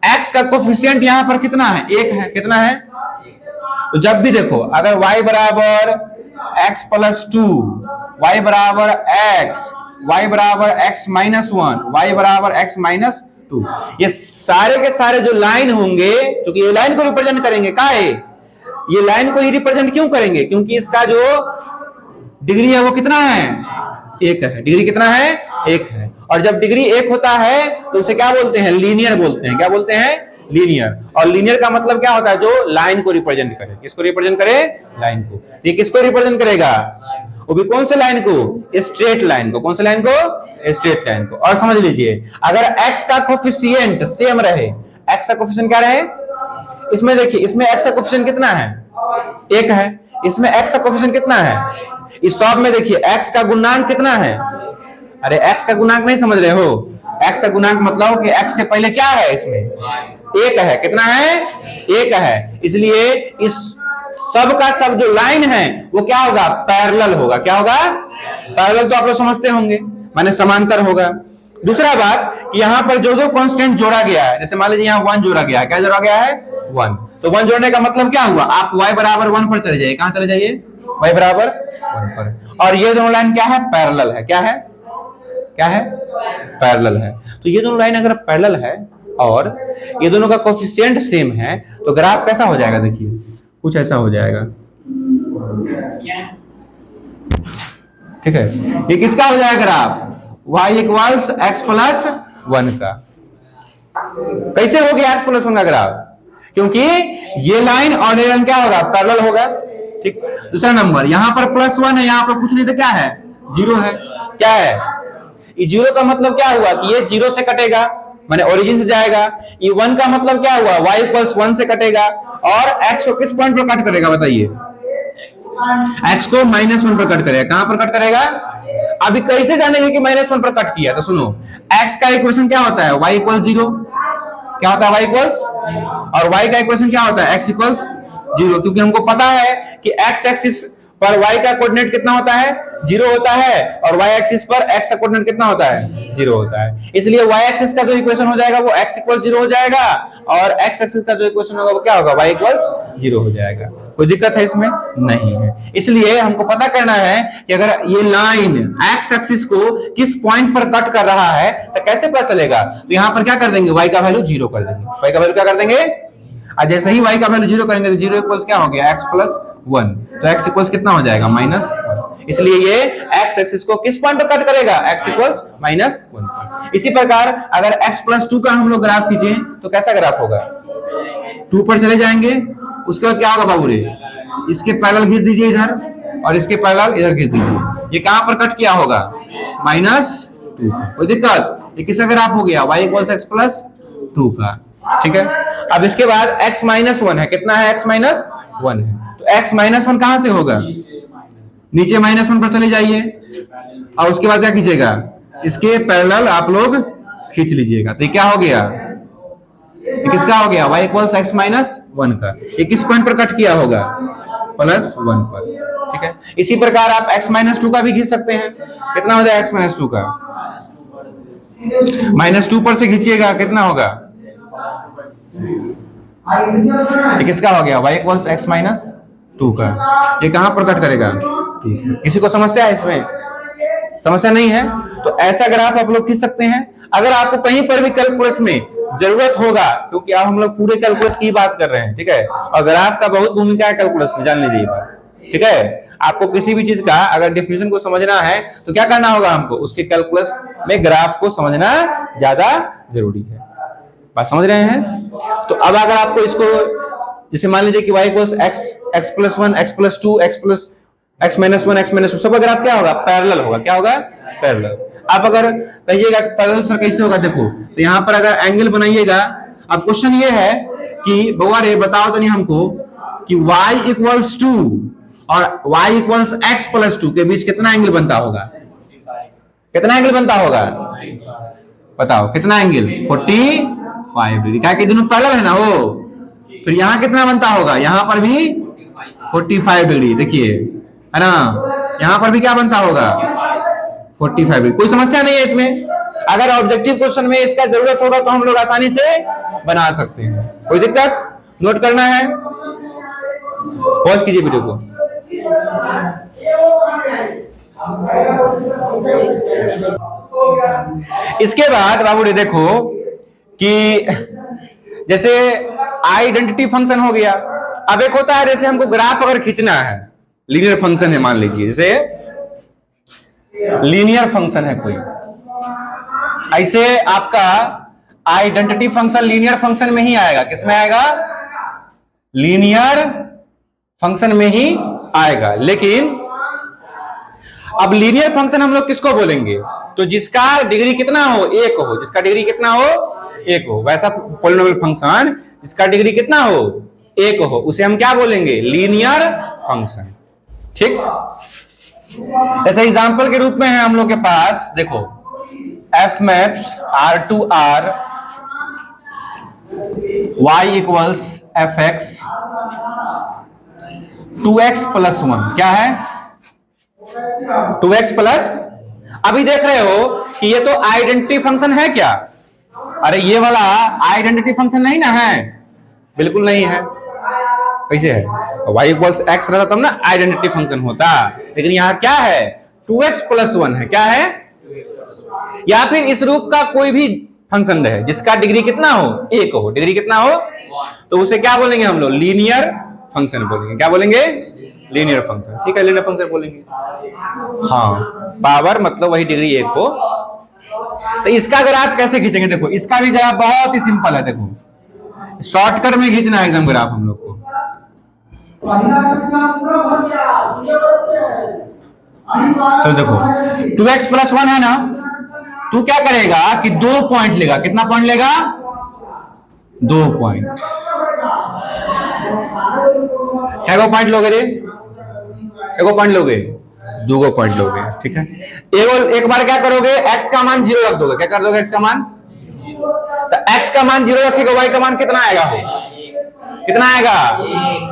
x का कोफिशिएंट यहां पर कितना है, 1 है। कितना है, तो जब भी देखो अगर y बराबर x प्लस 2, y बराबर x माइनस 1, y बराबर x माइनस 2, ये सारे के सारे जो लाइन होंगे, क्योंकि ये लाइन को रिप्रेजेंट करेंगे, का है ये लाइन को ही रिप्रेजेंट क्यों करेंगे, क्योंकि इसका जो डिग्री है वो कितना है, 1 है। डिग्री कितना है, 1 है। और जब डिग्री 1 होता है तो उसे क्या बोलते हैं, लीनियर बोलते हैं। क्या बोलते हैं, लीनियर। और लीनियर का मतलब क्या होता है, जो लाइन को रिप्रेजेंट करे। किसको रिप्रेजेंट करे, लाइन को। ये किसको रिप्रेजेंट करेगा, वो भी कौन से लाइन को, स्ट्रेट लाइन को। कौन से लाइन को, स्ट्रेट लाइन को। और समझ लीजिए अगर x का कोफिशिएंट सेम रहे, x का कोफिशिएंट क्या रहे, इसमें देखिए, इसमें x का कोफिशिएंट कितना है, 1 है। इसमें x का कोफिशिएंट कितना है, इस सब में देखिए x का गुणांक कितना है। अरे x का गुणांक नहीं समझ रहे हो, x का गुणांक मतलब कि x से पहले क्या है, इसमें 1 है। कितना है, 1 है। इसलिए इस सब का सब जो लाइन है वो क्या होगा, पैरेलल होगा। क्या होगा, पैरेलल तो आप लोग समझते होंगे, माने समांतर होगा। दूसरा बात, यहाँ पर जो जो कांस्टेंट जोड़ा गया है, जैसे मान लीजिए यहाँ 1 जोड़ा गया है। क्या जोड़ा गया है, 1। तो 1 जोड़ने का मतलब क्या हुआ, आप y बराबर 1 पर चले जाइए। कहां चले जाइए, y बराबर 1 पर। और ये दोनों लाइन क्या है, पैरेलल है। क्या है, क्या है, पैरेलल है। तो ये दोनों लाइन अगर पैरेलल है और ये दोनों का कोफिशिएंट सेम है तो ग्राफ कैसा हो जाएगा, देखिए कुछ ऐसा हो जाएगा, ठीक है। ये किसका हो जाएगा graph, y equals x plus 1 का। कैसे हो गया x प्लस 1 का ग्राफ, क्योंकि ये लाइन और ये लाइन क्या होगा, पैरेलल होगा। ठीक। दूसरा नंबर, यहां पर +1 है, यहां पर कुछ नहीं तो क्या है, 0 है। क्या है ये 0 का मतलब क्या हुआ कि ये 0 से कटेगा, माने ओरिजिन से जाएगा। ये 1 का मतलब क्या हुआ, y = 1 से कटेगा। और x को किस पॉइंट पर कट करेगा बताइए, x को -1 पर कट करेगा। कहां पर कट करेगा, अभी कैसे जानेंगे कि -1 पर कट किया, तो सुनो, x का इक्वेशन क्या होता है, y = 0। क्या होता है, y इक्वल्स, और y का इक्वेशन क्या होता है, x = 0। क्योंकि हमको पता है कि x एक्सिस पर y का कोऑर्डिनेट कितना होता है, 0 होता है, और y एक्सिस पर x का कोऑर्डिनेट कितना होता है, 0 होता है। इसलिए y एक्सिस का जो इक्वेशन हो जाएगा वो x = 0 हो जाएगा, और x एक्सिस का जो इक्वेशन होगा वो क्या होगा, y = 0 हो जाएगा। कोई दिक्कत है इसमें, नहीं है। इसलिए हमको पता करना है कि अगर ये लाइन x एक्सिस को किस पॉइंट पर कट कर रहा है तो कैसे पता चलेगा, तो यहां पर क्या कर देंगे, y का वैल्यू 0 कर देंगे। y का वैल्यू क्या कर देंगे, और जैसे ही y का वैल्यू 0 करेंगे तो 0 इक्वल्स क्या हो गया, x + 1, तो x इक्वल्स कितना हो जाएगा, -1। इसलिए ये x एक्सिस को किस पॉइंट पर कट करेगा, x इक्वल्स -1। इसी प्रकार अगर x + 2 का हम लोग ग्राफ खींचे तो कैसा ग्राफ होगा, 2 पर चले जाएंगे, उसके बाद क्या होगा बाबू रे, इसके पैरेलल खींच दीजिए इधर, और इसके पैरेलल इधर खींच दीजिए। ये कहां पर कट किया होगा, -2। कोई दिक्कत, ये किसका ग्राफ हो गया, y = x + 2 का। ठीक है, अब इसके बाद x - 1 है, कितना है, x - 1 है, तो x - 1 कहां से होगा, नीचे -1 पर चले जाइए, और उसके बाद क्या खींचेगा, इसके पैरेलल आप लोग खींच लीजिएगा। तो ये क्या हो गया, ये किसका हो गया, y = x - 1 का। ये किस पॉइंट पर कट किया होगा, +1 पर। ठीक है, इसी प्रकार आप x - 2 का भी खींच सकते हैं। कितना हो जाएगा x - 2 का, -2 पर से खींचिएगा, कितना होगा, ये किसका हो गया, y = x - 2 का। ये कहां पर कट करेगा, किसी को समस्या है इसमें, समस्या नहीं है, तो ऐसा ग्राफ आप लोग खींच सकते हैं। अगर आपको कहीं पर भी कैलकुलस में जरूरत होगा, क्योंकि अब हम लोग पूरे कैलकुलस की बात कर रहे हैं, ठीक है, और ग्राफ का बहुत भूमिका है कैलकुलस में, जान लीजिए बात। ठीक है, आपको किसी भी चीज का अगर डिफिनेशन को समझना है तो क्या करना होगा, हमको उसके कैलकुलस में ग्राफ को समझना ज्यादा जरूरी है। बात समझ रहे हैं। तो अब अगर आपको इसको, जैसे मान लीजिए कि y = x + 1, x + 2, x + x - 1, x - 2, सब अगर आप क्या होगा, पैरेलल होगा। क्या होगा, पैरेलल। आप अगर कहिएगा कि पैरेलल सर कैसे होगा, देखो तो यहाँ पर अगर एंगल बनाइएगा, अब क्वेश्चन ये है कि बउआ रे बताओ तो नहीं हमको कि y = 2 और y = x + 2 के बीच कितना एंगल बनता होगा, कितना एंगल बनता होगा, बताओ कितना एंगल, 45 डिग्री। क्या कि दोनों पैरेलल है ना वो, फिर यहां कितना बनता होगा, यहां पर भी 45 डिग्री, देखिए है ना, यहां पर भी क्या बनता होगा, 45 डिग्री। कोई समस्या नहीं है इसमें। अगर ऑब्जेक्टिव क्वेश्चन में इसका जरूरत होगा तो हम लोग आसानी से बना सकते हैं। कोई दिक्कत, नोट करना है, पॉज कीजिए वीडियो को। इसके बाद बाबू रे देखो कि जैसे आइडेंटिटी फंक्शन हो गया। अब एक होता है जैसे हमको ग्राफ अगर खींचना है, लीनियर फंक्शन है, मान लीजिए जैसे लीनियर फंक्शन है कोई, ऐसे आपका आइडेंटिटी फंक्शन लीनियर फंक्शन में ही आएगा। किसमें आएगा, लीनियर फंक्शन में ही आएगा। लेकिन अब लीनियर फंक्शन हम लोग किसको बोलेंगे, तो जिसका डिग्री कितना हो, 1 हो, जिसका डिग्री कितना हो, 1 हो। वैसा पॉलिनोमियल फंक्शन जिसका डिग्री कितना हो, 1 हो, उसे हम क्या बोलेंगे, लीनियर फंक्शन। ठीक, जैसे एग्जांपल के रूप में है हम लोग के पास, देखो f maps R2R y = fx 2x + 1, क्या है, 2x प्लस, अभी देख रहे हो कि ये तो आइडेंटिटी फंक्शन है क्या, अरे ये वाला आइडेंटिटी फंक्शन नहीं ना है, बिल्कुल नहीं है। कैसे है, y = x रहता तब ना आइडेंटिटी फंक्शन होता, लेकिन यहाँ क्या है, 2x + 1 है। क्या है, या फिर इस रूप का कोई भी फंक्शन रहे जिसका डिग्री कितना हो, 1 हो, डिग्री कितना हो, तो उसे क्या बोलेंगे हम लोग, लीनियर फंक्शन बोलेंगे। क्या बोलेंगे, लीनियर फंक्शन। ठीक है, लीनियर फंक्शन बोलेंगे। हाँ, पावर मतलब वही डिग्री 1 हो। तो इसका ग्राफ कैसे खींचेंगे, देखो इसका भी ग्राफ बहुत ही सिंपल है। देखो शॉर्टकट में खींचना है एकदम ग्राफ हम लोग को। चलो देखो 2x प्लस 1 है ना, तू क्या करेगा कि 2 पॉइंट लेगा। कितना पॉइंट लेगा? 2 पॉइंट। क्या को पॉइंट लोगे रे? एक पॉइंट लोगे, 2 पॉइंट लोगे, ठीक है। एक बार क्या करोगे, x का मान 0 रख दोगे। क्या कर दोगे? x का मान, तो x का मान 0 रखेगा, y का मान कितना आएगा? कितना आएगा?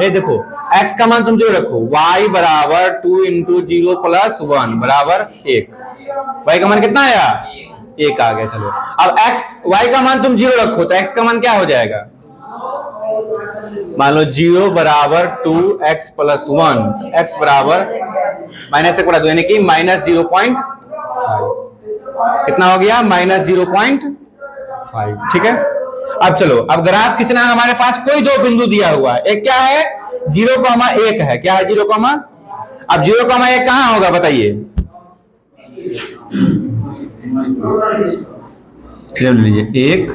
ये देखो x का मान तुम 0 रखो, y बराबर 2 इंटू 0 प्लस 1 बराबर 1। y का मान कितना आया? 1 आ गया। चलो अब y का मान तुम 0 रखो तो x का मान क्या हो जाएगा? मान लो 0 बराबर 2x प्लस 1, x बराबर माइनस 1 बटा 2 यानी कि माइनस 0.5। कितना हो गया? माइनस 0.5, ठीक है। अब चलो, अब ग्राफ खींचना है। हमारे पास कोई 2 बिंदु दिया हुआ है, एक क्या है? 0,1 है। क्या है 0, अब 0,1 कहां होगा बताइए? चलो लीजिए 1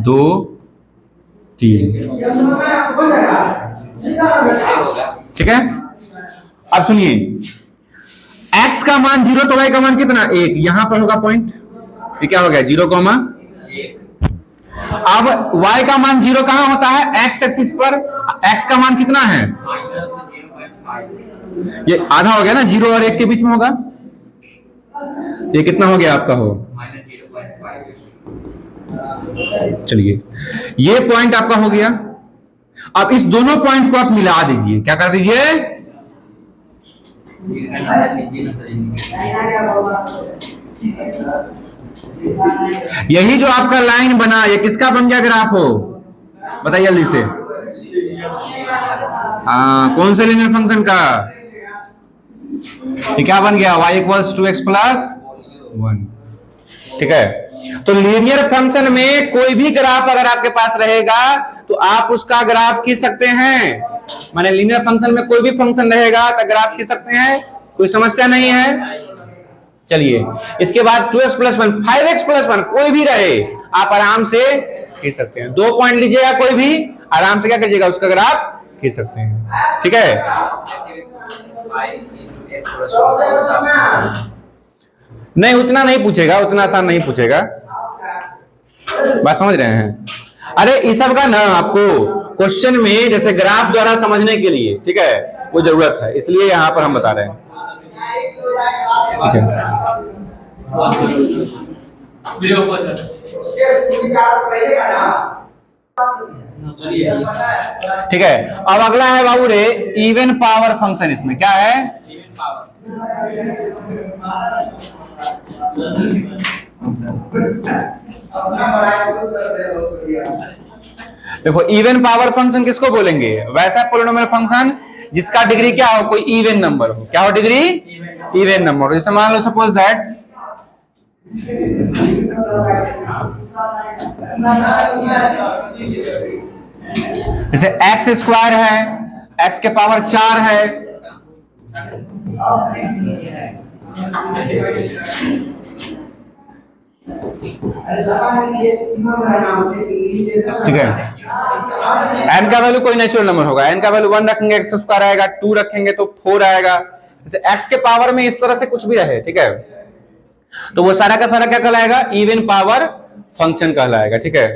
2 3, ठीक है। अब सुनिए, x का मान 0 तो y का मान कितना? 1। यहां पर होगा पॉइंट, ये क्या हो गया? 0,1। अब y का मान 0 कहां होता है? x एक्सिस पर। x का मान कितना है? ये आधा हो गया ना, 0 और 1 के बीच में होगा। ये कितना हो गया आपका? हो चलिए, ये पॉइंट आपका हो गया। अब इस दोनों पॉइंट को आप मिला दीजिए। क्या कर दीजिए? यही जो आपका लाइन बना, ये किसका बन गया ग्राफ? हो बताइए जल्दी से। हाँ, कौन से लीनियर फंक्शन का? ये क्या बन गया? y इक्वल्स 2x प्लस 1, ठीक है। तो लीनियर फंक्शन में कोई भी ग्राफ अगर आपके पास रहेगा तो आप उसका ग्राफ खींच सकते हैं। माने लीनियर फंक्शन में कोई भी फंक्शन रहेगा तो ग्राफ खींच सकते हैं, कोई समस्या नहीं है। चलिए, इसके बाद 2x प्लस 1, 5x प्लस 1 कोई भी रहे, आप आराम से खींच सकते हैं। 2 पॉइंट लीजिएगा, कोई भी आराम से क्या कीजिएगा? उसका ग्राफ खींच सकते हैं, ठीक है। नहीं, उतना नहीं पूछेगा, उतना आसान नहीं पूछेगा। बात समझ रहे हैं? अरे इस सब का ना आपको क्वेश्चन में जैसे ग्राफ द्वारा समझने के लिए, ठीक है, वो जरूरत है, इसलिए यहां पर हम बता रहे हैं, ठीक है। ठीक है, अब अगला है बाबू रे इवन पावर फंक्शन। इसमें क्या है? देखो, इवन पावर फंक्शन किसको बोलेंगे? वैसा पोलिनोमियल फंक्शन जिसका डिग्री क्या हो? कोई इवन नंबर हो। क्या हो? डिग्री इवन नंबर हो। जैसे मान लो सपोज दैट जैसे एक्स स्क्वायर है, एक्स के पावर 4 है, ठीक है। n का वैल्यू कोई नेचुरल नंबर होगा, n का वैल्यू 1 रखेंगे एक्स स्क्वायर आएगा, 2 रखेंगे तो 4 आएगा। जैसे x के पावर में इस तरह से कुछ भी रहे, ठीक है, तो वो सारा का सारा क्या कहलाएगा? इवन पावर फंक्शन कहलाएगा, ठीक है।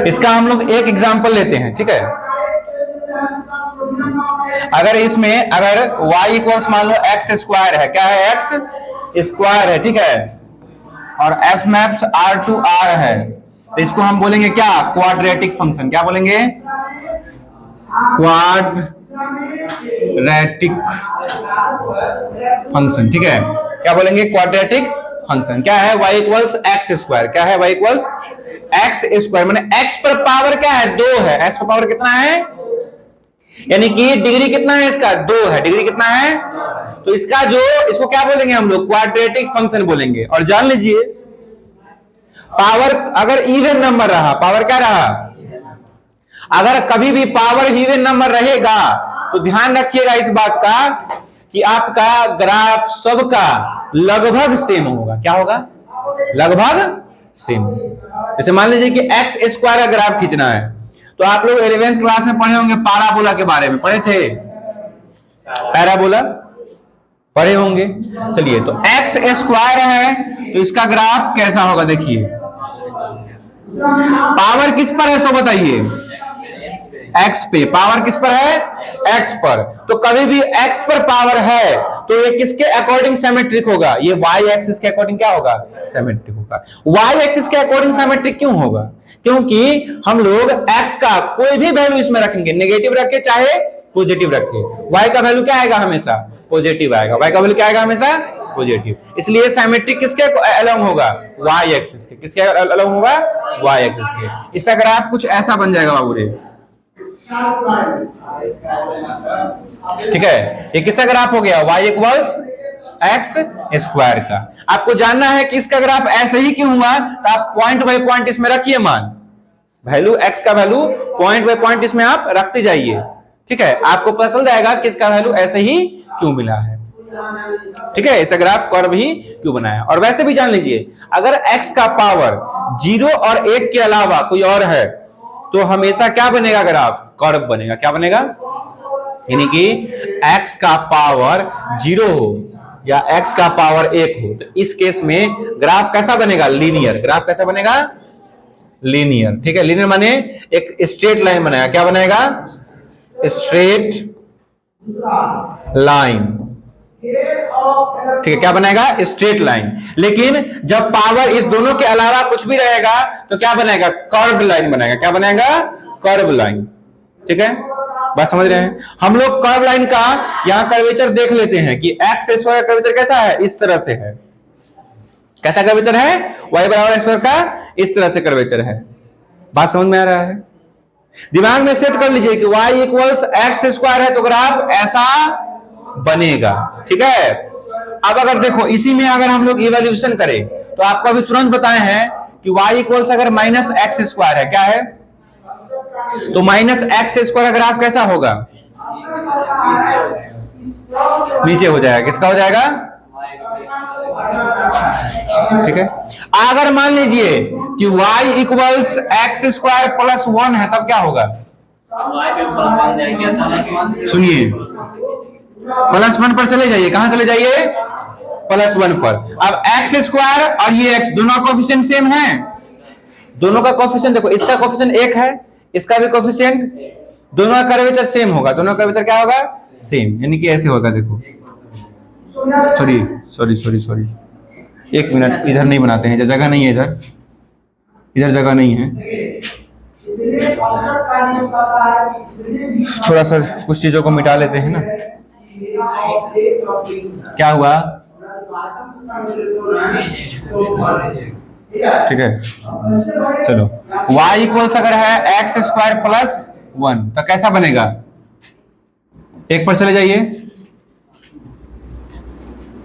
इसका हम लोग एक एग्जांपल लेते हैं, ठीक है। अगर इसमें अगर y इक्वल्स मान लो एक्स स्क्वायर है, क्या है? एक्स स्क्वायर है, ठीक है, और f maps r to r है, तो इसको हम बोलेंगे क्या? Quadratic function. क्या बोलेंगे? क्वाड्रेटिक फंक्शन, ठीक है। क्या बोलेंगे? Quadratic function. क्या है? y equals X square. क्या है? y इक्वल्स एक्स स्क्वायर, माने x पर पावर क्या है? 2 है। x पर पावर कितना है? यानी कि डिग्री कितना है इसका? 2 है। डिग्री कितना है? तो इसका जो, इसको क्या बोलेंगे हम लोग? क्वाड्रेटिक फंक्शन बोलेंगे। और जान लीजिए, पावर अगर इवन नंबर रहा, पावर क्या रहा? अगर कभी भी पावर इवन नंबर रहेगा तो ध्यान रखिएगा इस बात का कि आपका ग्राफ सबका लगभग सेम होगा। क्या होगा? लगभग सेम। जैसे मान लीजिए कि एक्स स्क्वायर का ग्राफ खींचना है, तो आप लोग 11th क्लास में पढ़े होंगे पाराबोला के बारे में, पढ़े थे? पैराबोला पढ़े होंगे। चलिए, तो एक्स स्क्वायर है तो इसका ग्राफ कैसा होगा? देखिए, पावर किस पर है सो बताइए? एक्स पे। पावर किस पर है? एक्स पर। तो कभी भी एक्स पर पावर है तो ये किसके अकॉर्डिंग सिमेट्रिक होगा? ये वाई एक्सिस के अकॉर्डिंग क्या होगा? सिमेट्रिक होगा। वाई एक्सिस के अकॉर्डिंग सिमेट्रिक क्यों होगा? क्योंकि हम लोग एक्स का कोई भी वैल्यू इसमें रखेंगे, नेगेटिव रखे चाहे पॉजिटिव रखे, वाई का वैल्यू क्या आएगा? हमेशा पॉजिटिव आएगा। वाई का वैल्यू क्या आएगा? हमेशा पॉजिटिव। इसलिए सिमेट्रिक किसके अलोंग होगा? वाई एक्सिस के। किसके अलोंग होगा? वाई एक्सिस के। इसका ग्राफ कुछ ऐसा बन जाएगा बाबू रे, ठीक है? ये किसका ग्राफ हो गया? y इक्वल्स एक्स स्क्वायर का। आपको जानना है कि इसका ग्राफ ऐसे ही क्यों हुआ, तो आप पॉइंट बाय पॉइंट इसमें रखिए मान, वैल्यू x का वैल्यू पॉइंट बाय पॉइंट इसमें आप रखते जाइए, ठीक है? आपको पता चल जाएगा कि इसका वैल्यू ऐसे ही क्यों मिला है, ठीक है? इसका ग्राफ कर्व ही क्यों बनाया। और वैसे भी जान लीजिए, अगर x का पावर 0 और 1 के अलावा कोई और है तो हमेशा क्या बनेगा? ग्राफ कर्व बनेगा। क्या बनेगा? यानी कि x का पावर 0 हो या x का पावर 1 हो, तो इस केस में ग्राफ कैसा बनेगा? लीनियर। ग्राफ कैसा बनेगा? लीनियर, ठीक है? लीनियर माने एक स्ट्रेट लाइन बनाएगा। क्या बनाएगा? स्ट्रेट लाइन, ठीक है? क्या बनाएगा? Straight line. लेकिन जब पावर इस दोनों के अलावा कुछ भी रहेगा तो क्या बनाएगा? कर्व लाइन बनाएगा। क्या बनाएगा? कर्व लाइन, ठीक है? बात समझ रहे हैं? हम लोग कर्व लाइन का यहां कर्वेचर देख लेते हैं कि एक्स स्क्वायर का कर्वेचर कैसा है? इस तरह से है। कैसा कर्वेचर है? y बराबर एक्स स्क्वायर का इस तरह से कर्वेचर है। बात समझ में आ रहा है? दिमाग में सेट कर लीजिए कि y इक्वल्स एक्स स्क्वायर है तो ग्राफ ऐसा बनेगा, ठीक है? अब अगर देखो इसी में अगर हम लोग इवैल्यूएशन करें तो आपको अभी तुरंत बताए हैं कि y इक्वल्स अगर माइनस एक्स स्क्वायर है, क्या है? तो माइनस एक्स स्क्वायर का ग्राफ कैसा होगा? नीचे हो जाएगा। किसका हो जाएगा? ठीक है? अगर मान लीजिए कि y equals X square plus 1 है तब क्या होगा? सुनिए, प्लस 1 पर चले जाइए। कहां चले जाइए? प्लस 1 पर। अब एक्स स्क्वायर और ये x दोनों कोफिशिएंट सेम है। दोनों का कोफिशिएंट देखो, इसका कोफिशिएंट 1 है, इसका भी कोफिशिएंट, दोनों का कर्वेचर सेम होगा। दोनों का कर्वेचर क्या होगा? सेम। यानी कि ऐसे होगा, देखो, सॉरी 1 मिनट, इधर नहीं बनाते हैं, जगह नहीं है, इधर जगह नहीं है। थोड़ा सा कुछ चीजों को मिटा लेते हैं ना। क्या हुआ? ठीक है, चलो, y इक्वल्स अगर है एक्स स्क्वायर प्लस 1 तो कैसा बनेगा? 1 पर चले जाइए,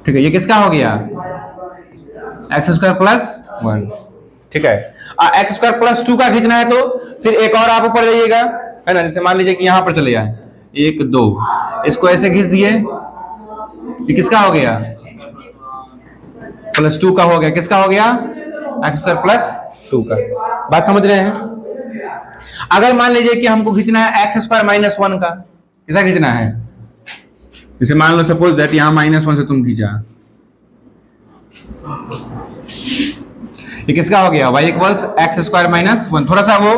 ठीक है? ये किसका हो गया? एक्स स्क्वायर प्लस 1, ठीक है? एक्स स्क्वायर प्लस 2 का खींचना है तो फिर एक और आप ऊपर जाइएगा, है ना? जैसे मान लीजिए कि यहां पर चले जाए, 1 2, इसको ऐसे खींच दिए, ये किसका हो गया? प्लस 2 का हो गया। किसका हो गया? एक्स स्क्वायर प्लस 2 का। बात समझ रहे हैं? अगर मान लीजिए कि हमको खींचना है एक्स स्क्वायर माइनस 1 का, किसका खींचना है? जैसे मान लो सपोज दैट यहां -1 से तुम खींचा, ये किसका हो गया? y equals X square minus 1। थोड़ा सा वो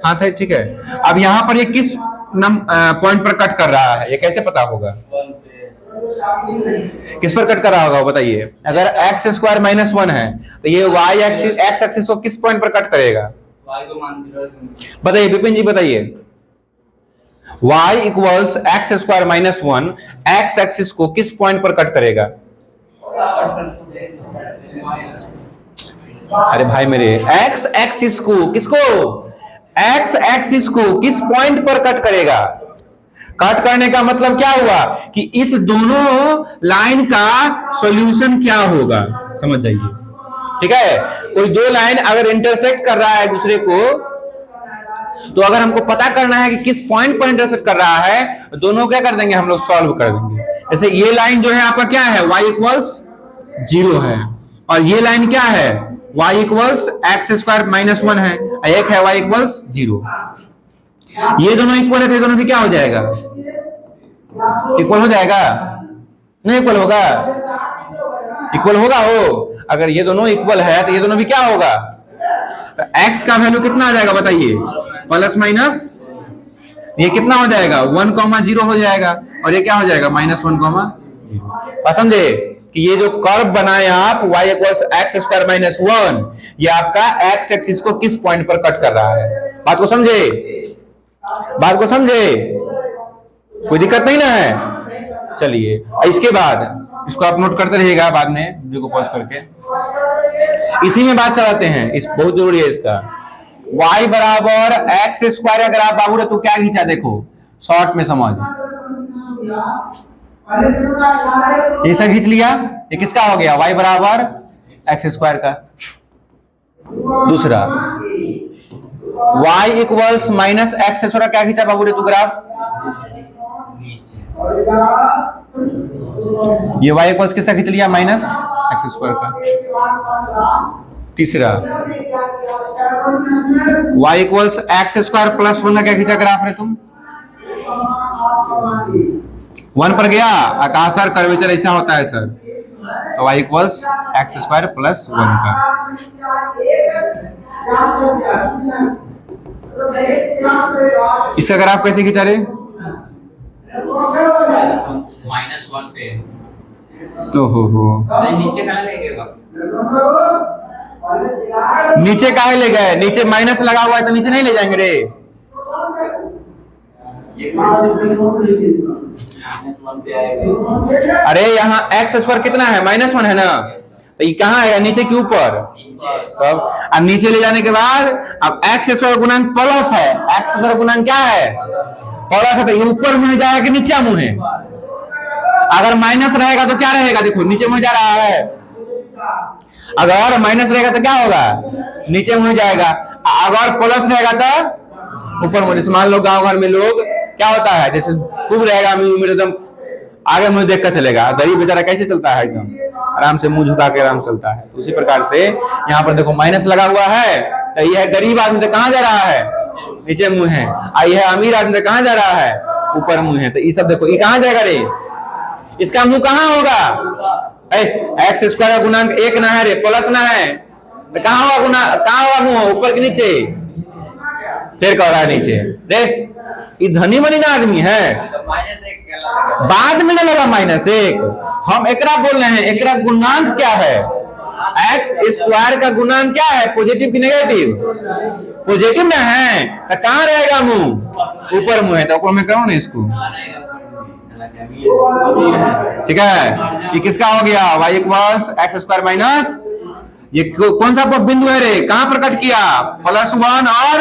हाथ है, ठीक है? अब यहां पर ये किस पॉइंट पर कट कर रहा है, ये कैसे पता होगा? किस पर कट कर रहा होगा बताइए? अगर एक्स स्क्वायर माइनस 1 है तो ये y एक्सिस, एक्स एक्सिस को किस पॉइंट पर कट करेगा? बताइए विपिन जी, बताइए। y equals X square minus 1 x axis को किस पॉइंट पर कट करेगा? अरे भाई मेरे, एक्स एक्सिस को, किसको? एक्स एक्सिस को किस पॉइंट पर कट करेगा? कट करने का मतलब क्या हुआ कि इस दोनों लाइन का सॉल्यूशन क्या होगा, समझ जाइए, ठीक है? कोई दो लाइन अगर इंटरसेक्ट कर रहा है दूसरे को, तो अगर हमको पता करना है कि किस पॉइंट पर इंटरसेक्ट कर रहा है, दोनों क्या कर देंगे हम लोग? सॉल्व कर देंगे। जैसे ये लाइन जो है आपका क्या है? y इक्वल्स 0 है, और ये लाइन क्या है? y equals X square minus 1 है, एक है y इक्वल्स 0। ये दोनों इक्वल है तो ये दोनों भी क्या हो जाएगा, इक्वल हो जाएगा, नहीं इक्वल होगा, इक्वल होगा हो। अगर ये दोनों इक्वल है तो ये दोनों भी क्या होगा, तो x का वैल्यू कितना आ जाएगा बताइए, प्लस माइनस, ये कितना हो जाएगा 1,0 हो जाएगा, और ये क्या हो जाएगा -1,0। समझे कि ये जो कर्व बनाए आप y equals X square minus 1, ये आपका x एक्सिस को किस पॉइंट पर कट कर रहा है, बात को समझे, बात को समझे, कोई दिक्कत नहीं ना है। चलिए इसके बाद इसको आप नोट करते रहिएगा, बाद में वीडियो को पॉज करके इसी में बात चलाते हैं, इस बहुत जरूरी है इसका। y बराबर एक्स स्क्वायर अगर आप बाबू तो क्या खींचा, देखो शॉर्ट में समझ, ऐसा खींच लिया, ये किसका हो गया, y बराबर एक्स स्क्वायर का। दूसरा y equals minus x square, क्या खींचा बाबू रे तू ग्राफ, ये y इक्वल्स किसका खींच लिया, माइनस एक्स स्क्वायर का। तीसरा y equals X square plus 1 का क्या खींचा ग्राफ रे तुम, 1 पर गया, कहा सर कर्वेचर ऐसा होता है सर, तो y equals X square plus 1 का। इसका ग्राफ कैसे खींचा रे, -1 पे तो हो नीचे कहां ले गए, नीचे काहे ले गए, नीचे माइनस लगा हुआ है तो नीचे नहीं ले जाएंगे रे, -1 पे आएगा। अरे यहाँ एक्स स्क्वायर कितना है, -1 है ना, तो ये कहाँ है, नीचे के ऊपर, तो अब नीचे ले जाने के बाद अब एक्स स्क्वायर गुणांक प्लस है, एक्स स्क्वायर गुणांक क्या है, प्लस है, तो ये ऊपर मुंह जाएगा कि नीचे मुंह है, अगर माइनस रहेगा तो क्या रहेगा, देखो नीचे मुंह जा रहा है, अगर माइनस रहेगा तो क्या होगा, नीचे मुंह जाएगा, अगर प्लस रहेगा तो ऊपर मुंह। मान लो गांव घर में लोग क्या होता है, जैसे खूब रहेगा मेरे एकदम आगे मुंह देख कर चलेगा, गरीब बेचारा कैसे चलता है, एकदम आराम से मुंह झुका के आराम चलता है, तो उसी प्रकार से यहाँ पर देखो माइनस लगा हुआ है, तो यह गरीब आदमी तो कहाँ जा रहा है, नीचे मुंह है, और यह अमीर आदमी तो कहाँ जा रहा है, ऊपर मुंह है, तो ये सब देखो ये कहाँ जाएगा रे, इसका मुंह कहाँ होगा, एक्स स्क्वायर का गुणांक 1 ना है रे, प्लस ना है, तो कहाँ होगा गुना, कहाँ होगा मुंह, ऊपर के नीचे, फिर कह रहा है नीचे रे, ये धनी मनी ना आदमी है, -1 बाद में ना लगा -1, हम एकरा बोल रहे हैं, एकरा गुणांक क्या है, एक्स स्क्वायर का गुणांक क्या है, पॉजिटिव की नेगेटिव, पॉजिटिव ना है, तो कहाँ रहेगा मुंह, ऊपर मुंह है, तो ऊपर में करो ना इसको, ठीक है। ये किसका हो गया, y equals X square minus, ये कौन सा बिंदु है रे, कहां पर कट किया, +1 और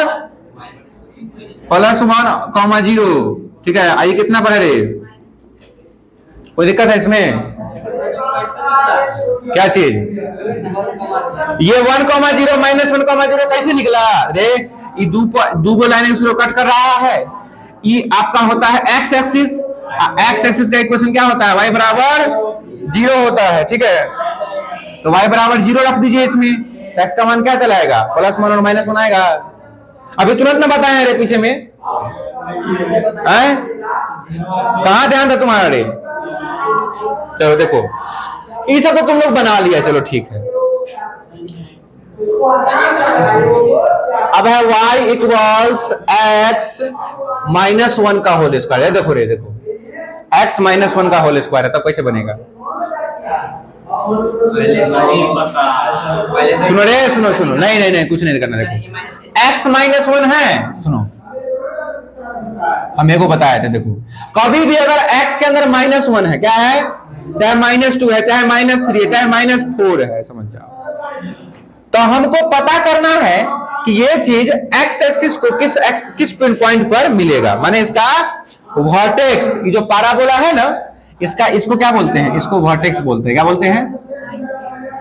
+1,0, ठीक है। आई कितना पर है रे, कोई दिक्कत है इसमें, क्या चीज, ये 1,0 -1,0 कैसे निकला रे, ये दो गो लाइन इसको कट कर रहा है, ये आपका होता है एक्स एक्सिस, एक्स एक्सिस का इक्वेशन क्या होता है, y बराबर 0 होता है, ठीक है, तो y बराबर 0 रख दीजिए इसमें, x का मान क्या चलाएगा, +1 और -1 आएगा, अभी तुरंत में बताए रे पीछे में, कहां ध्यान था तुम्हारा रे, चलो देखो ये सब तो तुम लोग बना लिया, चलो ठीक है। अब है y इक्वल्स x -1 का होल स्क्वायर, देखो रे देखो x -1 का होल स्क्वायर है, तब कैसे बनेगा, सुनो रे सुनो सुनो, नहीं कुछ नहीं करना, देखो x -1 है, सुनो हम को बताया था, देखो कभी भी अगर x के अंदर -1 है, क्या है, चाहे -2 है, चाहे -3 है, चाहे -4 है, समझ जाओ, तो हमको पता करना है कि ये चीज x एक्सिस को किस पॉइंट पर मिलेगा, माने इसका वर्टेक्स, ये जो पैराबोला है ना, इसको क्या बोलते हैं, इसको वर्टेक्स बोलते हैं, क्या बोलते हैं,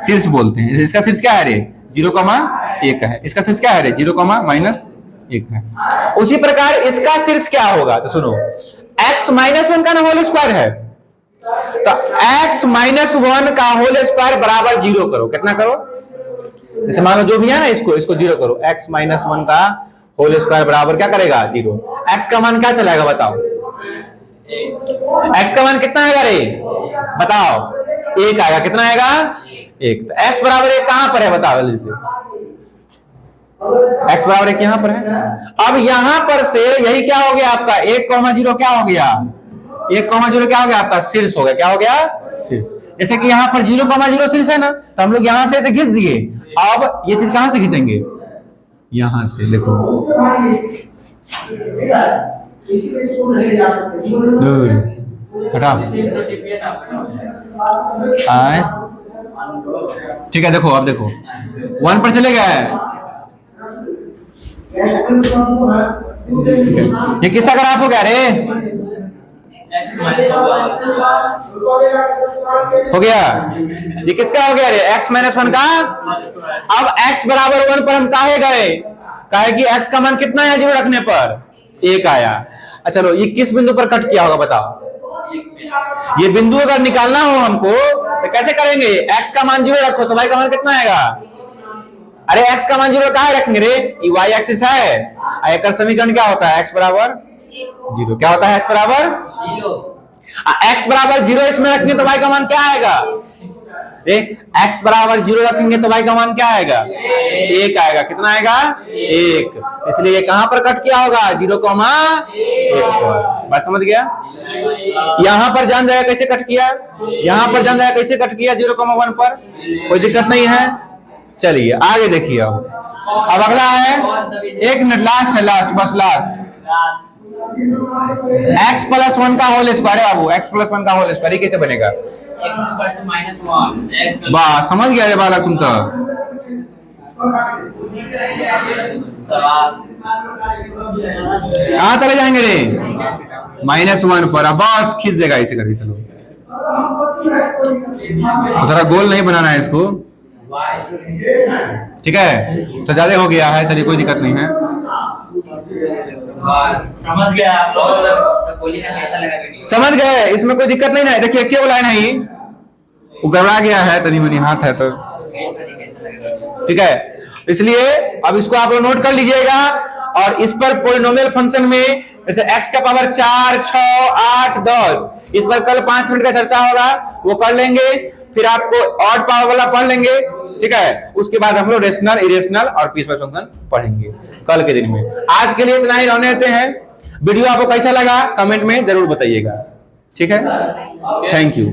शीर्ष बोलते हैं। इसका शीर्ष क्या है रे, 0,1 है, इसका शीर्ष क्या है रे, 0,-1 है। उसी प्रकार इसका शीर्ष क्या होगा, तो सुनो x -1 का ना होल स्क्वायर है, तो x -1 का होल स्क्वायर बराबर 0 करो, कितना करो, जैसे मान लो जो भी है ना, इसको जीरो करो, x माइनस 1 का होल स्क्वायर बराबर क्या करेगा, 0। x का मान क्या चलाएगा बताओ, x का मान कितना आएगा रे बताओ, 1 आएगा। कितना आएगा, 1। तो x बराबर 1 कहां पर है बताओ जल्दी से, x बराबर 1 यहां पर है। अब यहां पर से यही क्या हो गया आपका 1,0 क्या हो गया, 1,0 क्या हो गया आपका शीर्ष हो गया। क्या हो गया, शीर्ष। जैसे कि यहाँ पर 0,0 शीर्ष है ना, तो हम लोग यहां से ऐसे खींच दिए। अब ये चीज कहां से खींचेंगे, यहां से। देखो हटा आए, ठीक है। देखो अब देखो 1 पर चले गए, ये किसका ग्राफ हो गया रे, हो गया, ये किसका हो गया रे, x माइनस 1 का। अब x बराबर 1 पर हम काहे गए, काहे कि x का मान कितना है 0 रखने पर, 1 आया। अच्छा चलो, ये किस बिंदु पर कट किया होगा बताओ, ये बिंदु अगर निकालना हो हमको तो कैसे करेंगे, x का मान 0 रखो तो y का मान कितना आएगा। अरे x का मान 0 कहां रखेंगे रे, ये y एक्सिस है। एक समीकरण क्या होता है, x बराबर 0। क्या होता है, x बराबर 0। x बराबर 0 इसमें रखेंगे तो y का मान क्या आएगा, x बराबर 0 रखेंगे तो y का मान क्या आएगा, 1 आएगा। कितना आएगा, 1। इसलिए ये कहां पर कट किया होगा, 0,1 पर। बात समझ गया। यहां पर जान जाएगा कैसे कट किया, यहां पर जान जाएगा कैसे कट किया 0,1 पर, कोई दिक्कत नहीं है। चलिए आगे देखिए। अब अगला है, 1 मिनट, लास्ट है, लास्ट, बस लास्ट। x प्लस 1 का होल स्क्वायर है बाबू, x प्लस 1 का होल स्क्वायर कैसे बनेगा, x इक्वल टू -1। वाह समझ गया रे बाला तुम तो। कहां चले जाएंगे रे, -1 पर। अब बस खींच देगा इसे करके। चलो जरा गोल नहीं बनाना है इसको, ठीक है। तो ज्यादा हो गया है, चलिए कोई दिक्कत नहीं है। समझ गया आप लोग, तो बोलिए ना कैसा लगा वीडियो। समझ गए, इसमें कोई दिक्कत नहीं है। देखिए क्या बोला नहीं, वो गड़बड़ा गया है, तनी मनी हाथ है तो, ठीक है। इसलिए अब इसको आप लोग नोट कर लीजिएगा। और इस पर पॉलिनोमियल फंक्शन में जैसे x का पावर 4, 6, 8, 10, इस पर कल 5 मिनट का चर्चा होगा, वो कर लेंगे। फिर आपको ऑड पावर वाला पढ़ लेंगे, ठीक है। उसके बाद हम लोग रेशनल, इरेशनल और पीसवाइज फंक्शन पढ़ेंगे कल के दिन में। आज के लिए इतना ही रहने देते हैं। वीडियो आपको कैसा लगा कमेंट में जरूर बताइएगा, ठीक है। Thank you.